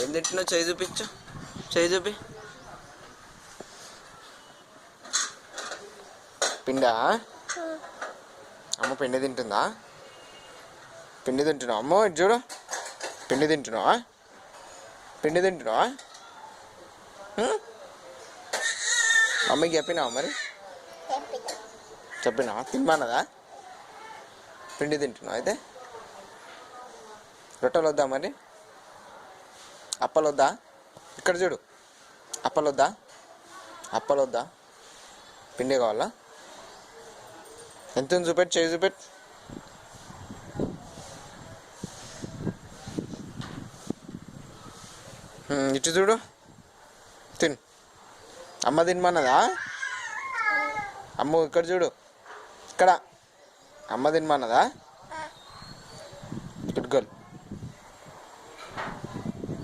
ఏం తింటున్నావు? చేయి చూపించు, చేయి చూపి. పిండా? అమ్మ పిండి తింటుందా? పిండి తింటున్నావు అమ్మో, ఇటు చూడు. పిండి తింటున్నావా? పిండి తింటున్నావా? మమ్మీకి చెప్పినావా మరి? చెప్పినావా? తినమన్నదా? పిండి తింటున్నావు అయితే? రొట్టెలు వద్దా మరి? అప్పలు వద్దా? ఇక్కడ చూడు, అప్పలు వద్దా? అప్పలు వద్దా? పిండి కావాలా? ఎంత చూపెట్టు, చేయి చూపెట్టు. ఇటు చూడు, తిను. అమ్మ తినమన్నదా? అమ్మ ఇక్కడ చూడు, ఇక్కడ అమ్మ తినమన్నదా?